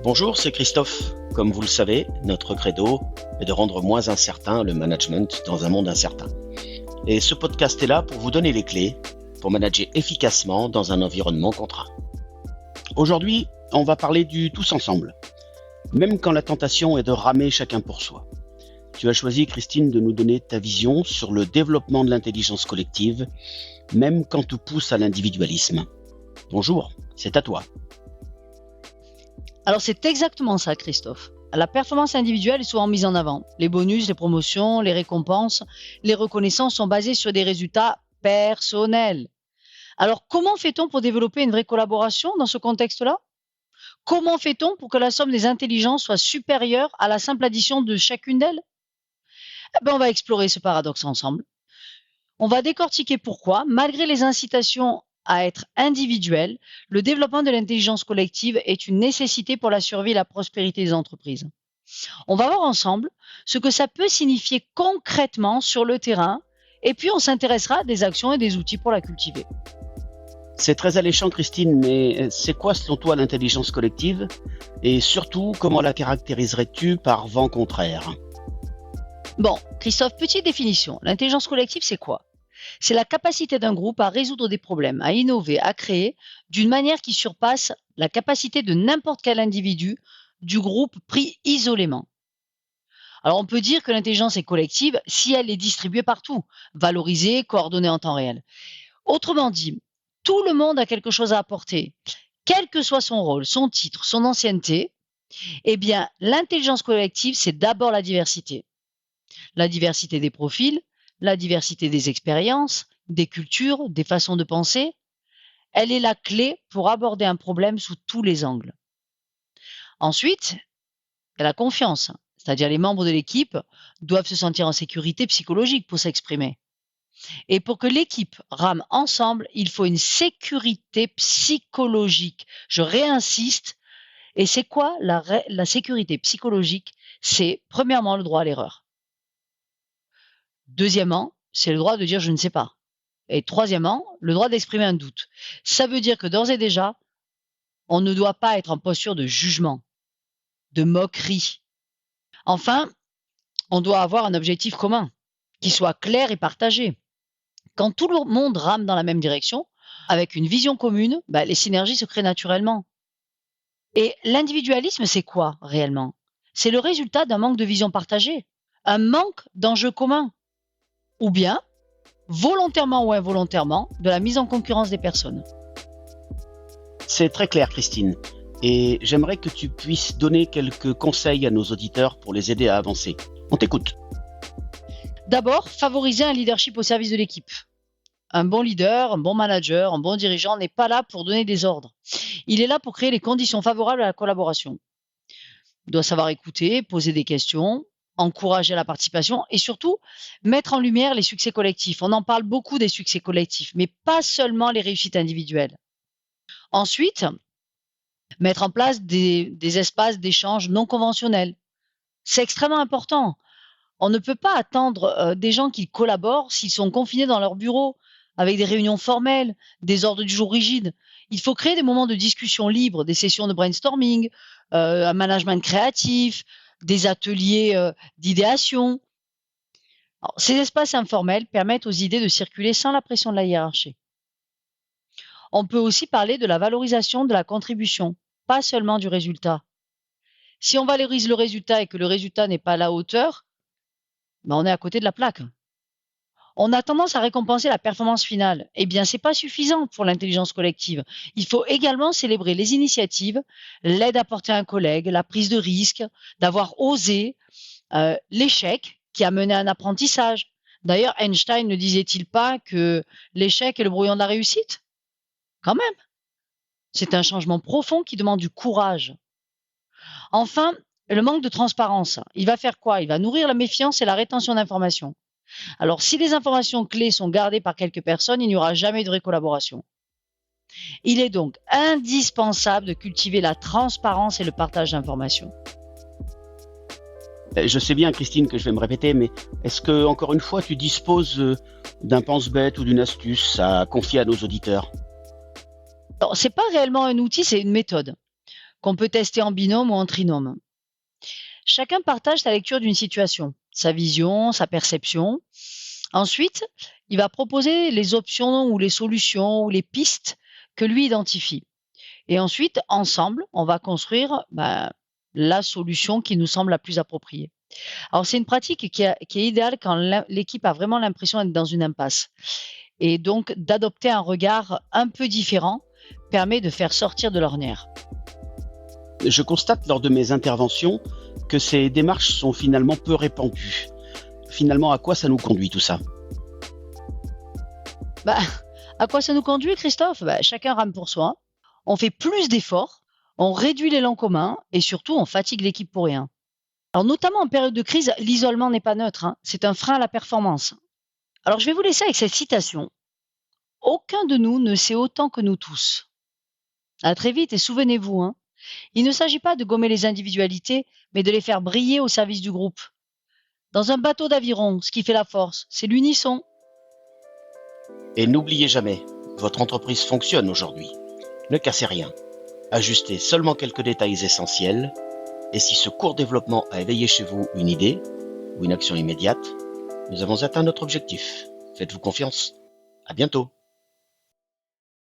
Bonjour, c'est Christophe. Comme vous le savez, notre credo est de rendre moins incertain le management dans un monde incertain. Et ce podcast est là pour vous donner les clés pour manager efficacement dans un environnement contraint. Aujourd'hui, on va parler du tous ensemble, même quand la tentation est de ramer chacun pour soi. Tu as choisi, Christine, de nous donner ta vision sur le développement de l'intelligence collective, même quand tout pousse à l'individualisme. Bonjour, c'est à toi. Alors c'est exactement ça, Christophe. La performance individuelle est souvent mise en avant. Les bonus, les promotions, les récompenses, les reconnaissances sont basées sur des résultats personnels. Alors comment fait-on pour développer une vraie collaboration dans ce contexte-là ? Comment fait-on pour que la somme des intelligences soit supérieure à la simple addition de chacune d'elles ? On va explorer ce paradoxe ensemble. On va décortiquer pourquoi, malgré les incitations à être individuel, le développement de l'intelligence collective est une nécessité pour la survie et la prospérité des entreprises. On va voir ensemble ce que ça peut signifier concrètement sur le terrain, et puis on s'intéressera à des actions et des outils pour la cultiver. C'est très alléchant, Christine, mais c'est quoi selon toi l'intelligence collective ? Et surtout, comment la caractériserais-tu par vent contraire ? Bon, Christophe, petite définition. L'intelligence collective, c'est quoi ? C'est la capacité d'un groupe à résoudre des problèmes, à innover, à créer d'une manière qui surpasse la capacité de n'importe quel individu du groupe pris isolément. Alors on peut dire que l'intelligence est collective si elle est distribuée partout, valorisée, coordonnée en temps réel. Autrement dit, tout le monde a quelque chose à apporter, quel que soit son rôle, son titre, son ancienneté. Eh bien, l'intelligence collective, c'est d'abord la diversité. La diversité des profils, la diversité des expériences, des cultures, des façons de penser. Elle est la clé pour aborder un problème sous tous les angles. Ensuite, il y a la confiance, c'est-à-dire les membres de l'équipe doivent se sentir en sécurité psychologique pour s'exprimer. Et pour que l'équipe rame ensemble, il faut une sécurité psychologique. Je réinsiste. Et c'est quoi la sécurité psychologique ? C'est premièrement le droit à l'erreur. Deuxièmement, c'est le droit de dire je ne sais pas. Et troisièmement, le droit d'exprimer un doute. Ça veut dire que d'ores et déjà, on ne doit pas être en posture de jugement, de moquerie. Enfin, on doit avoir un objectif commun, qui soit clair et partagé. Quand tout le monde rame dans la même direction, avec une vision commune, les synergies se créent naturellement. Et l'individualisme, c'est quoi réellement ? C'est le résultat d'un manque de vision partagée, un manque d'enjeux communs. Ou bien, volontairement ou involontairement, de la mise en concurrence des personnes. C'est très clair, Christine. Et j'aimerais que tu puisses donner quelques conseils à nos auditeurs pour les aider à avancer. On t'écoute. D'abord, favoriser un leadership au service de l'équipe. Un bon leader, un bon manager, un bon dirigeant n'est pas là pour donner des ordres. Il est là pour créer les conditions favorables à la collaboration. Il doit savoir écouter, poser des questions, encourager la participation et surtout mettre en lumière les succès collectifs. On en parle beaucoup des succès collectifs, mais pas seulement les réussites individuelles. Ensuite, mettre en place des espaces d'échange non conventionnels. C'est extrêmement important. On ne peut pas attendre des gens qui collaborent s'ils sont confinés dans leur bureau, avec des réunions formelles, des ordres du jour rigides. Il faut créer des moments de discussion libre, des sessions de brainstorming, un management créatif, des ateliers d'idéation. Alors, ces espaces informels permettent aux idées de circuler sans la pression de la hiérarchie. On peut aussi parler de la valorisation de la contribution, pas seulement du résultat. Si on valorise le résultat et que le résultat n'est pas à la hauteur, on est à côté de la plaque. On a tendance à récompenser la performance finale. Eh bien, ce n'est pas suffisant pour l'intelligence collective. Il faut également célébrer les initiatives, l'aide apportée à un collègue, la prise de risque, d'avoir osé, l'échec qui a mené à un apprentissage. D'ailleurs, Einstein ne disait-il pas que l'échec est le brouillon de la réussite ? Quand même. C'est un changement profond qui demande du courage. Enfin, le manque de transparence, il va faire quoi ? Il va nourrir la méfiance et la rétention d'informations. Alors, si les informations clés sont gardées par quelques personnes, il n'y aura jamais de vraie collaboration. Il est donc indispensable de cultiver la transparence et le partage d'informations. Je sais bien, Christine, que je vais me répéter, mais est-ce que, encore une fois, tu disposes d'un pense-bête ou d'une astuce à confier à nos auditeurs ? Alors, ce n'est pas réellement un outil, c'est une méthode. qu'on peut tester en binôme ou en trinôme. Chacun partage sa lecture d'une situation, sa vision, sa perception. Ensuite, il va proposer les options ou les solutions ou les pistes que lui identifie. Et ensuite, ensemble, on va construire la solution qui nous semble la plus appropriée. Alors, c'est une pratique qui est idéale quand l'équipe a vraiment l'impression d'être dans une impasse. Et donc, d'adopter un regard un peu différent permet de faire sortir de l'ornière. Je constate lors de mes interventions que ces démarches sont finalement peu répandues. Finalement, à quoi ça nous conduit tout ça? À quoi ça nous conduit, Christophe? Chacun rame pour soi. On fait plus d'efforts, on réduit l'élan commun et surtout, on fatigue l'équipe pour rien. Alors, notamment en période de crise, l'isolement n'est pas neutre, hein. C'est un frein à la performance. Alors, je vais vous laisser avec cette citation. Aucun de nous ne sait autant que nous tous. À très vite et souvenez-vous, hein, il ne s'agit pas de gommer les individualités, mais de les faire briller au service du groupe. Dans un bateau d'aviron, ce qui fait la force, c'est l'unisson. Et n'oubliez jamais, votre entreprise fonctionne aujourd'hui. Ne cassez rien. Ajustez seulement quelques détails essentiels. Et si ce court développement a éveillé chez vous une idée ou une action immédiate, nous avons atteint notre objectif. Faites-vous confiance. À bientôt.